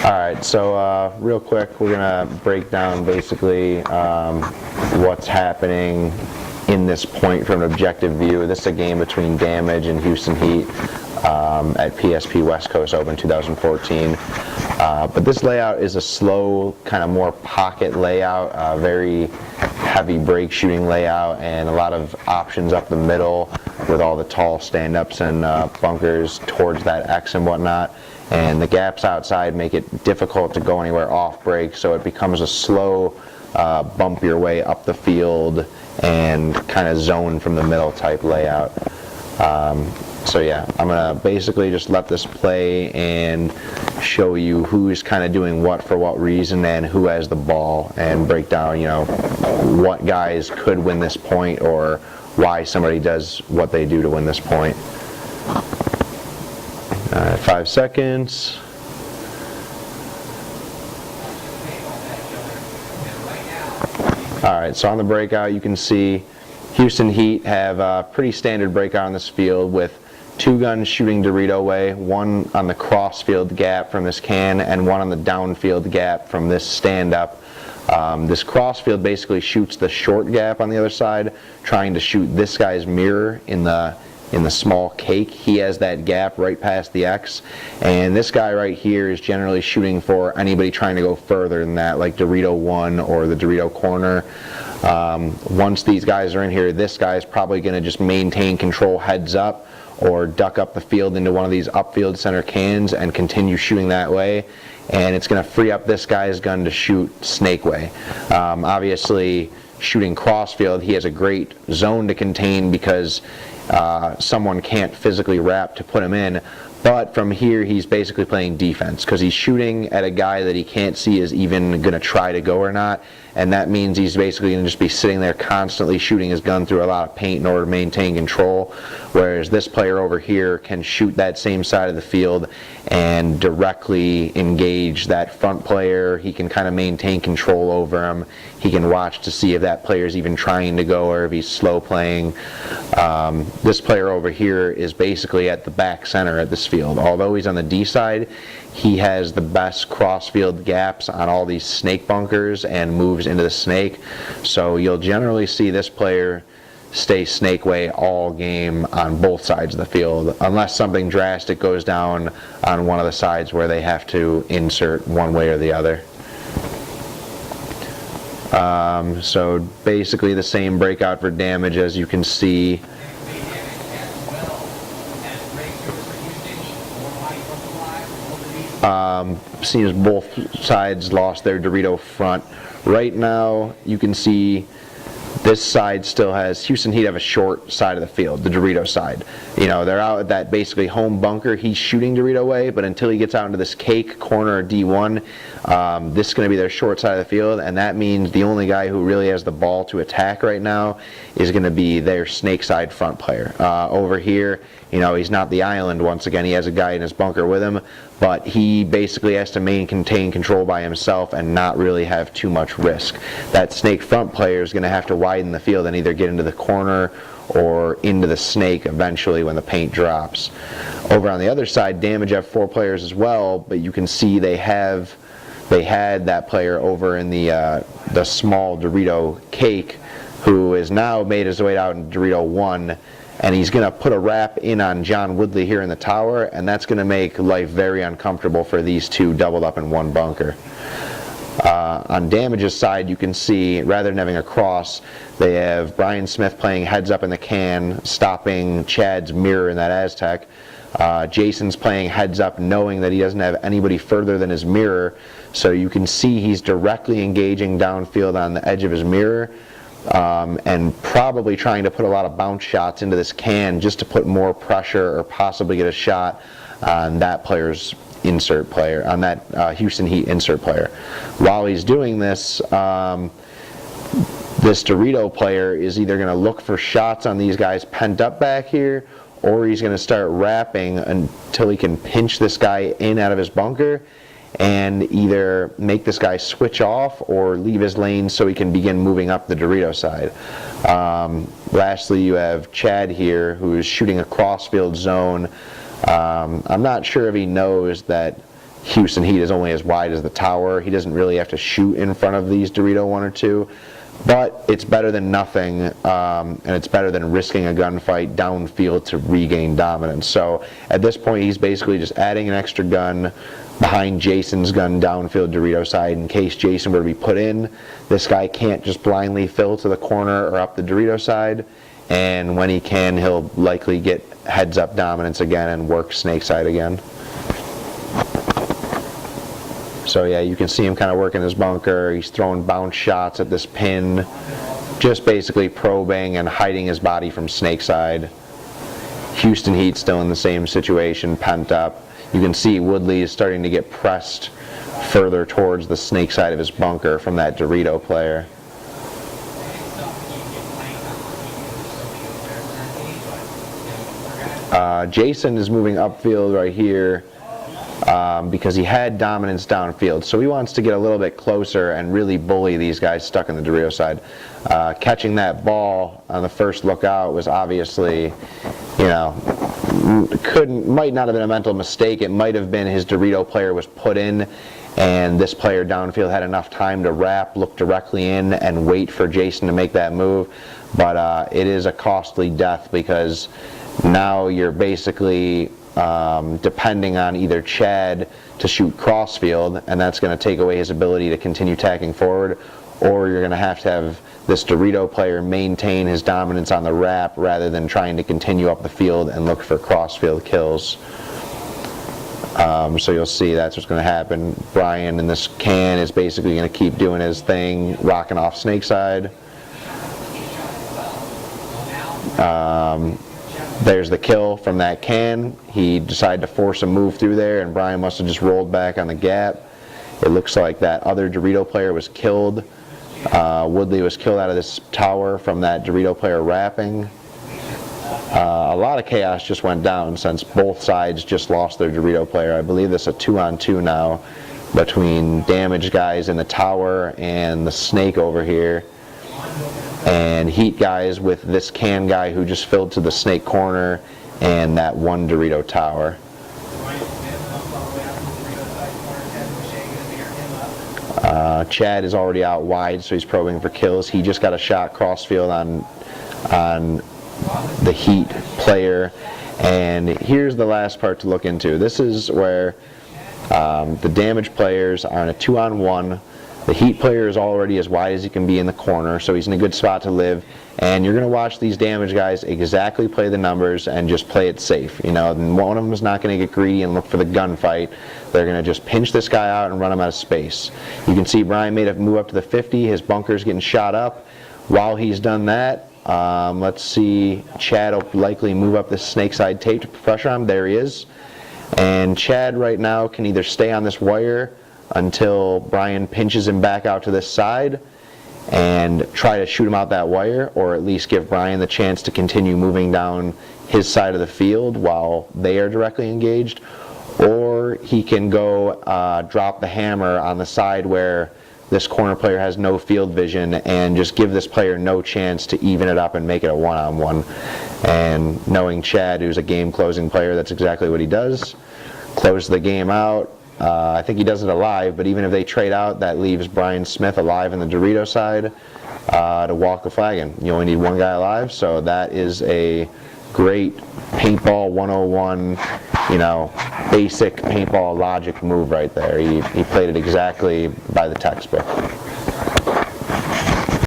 Alright, so real quick, we're going to break down basically what's happening in this point from an objective view. This is a game between Damage and Houston Heat at PSP West Coast Open 2014. But this layout is a slow, kind of more pocket layout, very heavy break shooting layout, and a lot of options up the middle with all the tall stand-ups and bunkers towards that X and whatnot. And the gaps outside make it difficult to go anywhere off break, so it becomes a slow bump your way up the field and kind of zone from the middle type layout. So yeah, I'm going to basically just let this play and show you who's kind of doing what for what reason and who has the ball, and break down, you know, what guys could win this point or why somebody does what they do to win this point. 5 seconds. Alright, so on the breakout you can see Houston Heat have a pretty standard breakout on this field with two guns shooting Dorito way, one on the crossfield gap from this can and one on the downfield gap from this stand-up. This crossfield basically shoots the short gap on the other side, trying to shoot this guy's mirror in the small cake. He has that gap right past the X, and this guy right here is generally shooting for anybody trying to go further than that, like Dorito 1 or the Dorito corner. Once these guys are in here, this guy is probably going to just maintain control heads up or duck up the field into one of these upfield center cans and continue shooting that way, and it's going to free up this guy's gun to shoot snake way. Obviously, shooting crossfield, he has a great zone to contain because someone can't physically wrap to put him in, but from here he's basically playing defense because he's shooting at a guy that he can't see is even going to try to go or not, and that means he's basically going to just be sitting there constantly shooting his gun through a lot of paint in order to maintain control, whereas this player over here can shoot that same side of the field and directly engage that front player. He can kind of maintain control over him. He can watch to see if that player is even trying to go or if he's slow playing. This player over here is basically at the back center at this field. Although he's on the D side, he has the best crossfield gaps on all these snake bunkers and moves into the snake. So you'll generally see this player stay snake way all game on both sides of the field, unless something drastic goes down on one of the sides where they have to insert one way or the other. So basically the same breakout for Damage, as you can see. Seems both sides lost their Dorito front. Right now you can see this side still has, Houston Heat have a short side of the field, the Dorito side. You know, they're out at that basically home bunker. He's shooting Dorito way, but until he gets out into this cake corner D1, this is going to be their short side of the field, and that means the only guy who really has the ball to attack right now is going to be their snake side front player. Over here, you know, he's not the island once again. He has a guy in his bunker with him, but he basically has to maintain control by himself and not really have too much risk. That snake front player is going to have to widen the field and either get into the corner or into the snake eventually when the paint drops. Over on the other side, Damage have 4 players as well, but you can see they had that player over in the small Dorito cake, who has now made his way out in Dorito 1, and he's going to put a wrap in on John Woodley here in the tower, and that's going to make life very uncomfortable for these two doubled up in one bunker. On Damage's side, you can see, rather than having a cross, they have Brian Smith playing heads up in the can, stopping Chad's mirror in that Aztec. Jason's playing heads up knowing that he doesn't have anybody further than his mirror, so you can see he's directly engaging downfield on the edge of his mirror, and probably trying to put a lot of bounce shots into this can just to put more pressure or possibly get a shot on that player's insert player, on that Houston Heat insert player. While he's doing this, this Dorito player is either going to look for shots on these guys pent up back here, or he's going to start wrapping until he can pinch this guy in out of his bunker and either make this guy switch off or leave his lane so he can begin moving up the Dorito side. Lastly, you have Chad here, who is shooting a crossfield zone. I'm not sure if he knows that Houston Heat is only as wide as the tower. He doesn't really have to shoot in front of these Dorito 1 or 2. But it's better than nothing, and it's better than risking a gunfight downfield to regain dominance. So at this point, he's basically just adding an extra gun behind Jason's gun downfield Dorito side in case Jason were to be put in. This guy can't just blindly fill to the corner or up the Dorito side, and when he can, he'll likely get heads-up dominance again and work snake side again. So yeah, you can see him kind of working his bunker. He's throwing bounce shots at this pin, just basically probing and hiding his body from snake side. Houston Heat still in the same situation, pent up. You can see Woodley is starting to get pressed further towards the snake side of his bunker from that Dorito player. Jason is moving upfield right here because he had dominance downfield. So he wants to get a little bit closer and really bully these guys stuck in the Dorito side. Catching that ball on the first look out was obviously, you know, might not have been a mental mistake. It might have been his Dorito player was put in, and this player downfield had enough time to wrap, look directly in, and wait for Jason to make that move. But it is a costly death because now you're basically depending on either Chad to shoot crossfield, and that's going to take away his ability to continue tacking forward, or you're going to have this Dorito player maintain his dominance on the wrap rather than trying to continue up the field and look for crossfield kills. So you'll see that's what's going to happen. Brian in this can is basically going to keep doing his thing, rocking off snake side. There's the kill from that can. He decided to force a move through there, and Brian must have just rolled back on the gap. It looks like that other Dorito player was killed. Woodley was killed out of this tower from that Dorito player wrapping. A lot of chaos just went down since both sides just lost their Dorito player. I believe this is a 2-on-2 now between damaged guys in the tower and the snake over here, and Heat guys with this can guy who just filled to the snake corner and that one Dorito tower. Chad is already out wide, so he's probing for kills. He just got a shot crossfield on the Heat player. And here's the last part to look into. This is where the damaged players are in a 2-on-1. The Heat player is already as wide as he can be in the corner, so he's in a good spot to live. And you're going to watch these damaged guys exactly play the numbers and just play it safe. You know, one of them is not going to get greedy and look for the gunfight. They're going to just pinch this guy out and run him out of space. You can see Brian made a move up to the 50. His bunker's getting shot up. While he's done that, let's see, Chad will likely move up this snake side tape to put pressure on him. There he is. And Chad right now can either stay on this wire until Brian pinches him back out to this side and try to shoot him out that wire, or at least give Brian the chance to continue moving down his side of the field while they are directly engaged, or he can go drop the hammer on the side where this corner player has no field vision and just give this player no chance to even it up and make it a one-on-one. And knowing Chad, who's a game-closing player, that's exactly what he does. Close the game out. I think he does it alive, but even if they trade out, that leaves Brian Smith alive in the Dorito side to walk the flag in. You only need one guy alive, so that is a great paintball 101, you know, basic paintball logic move right there. He played it exactly by the textbook.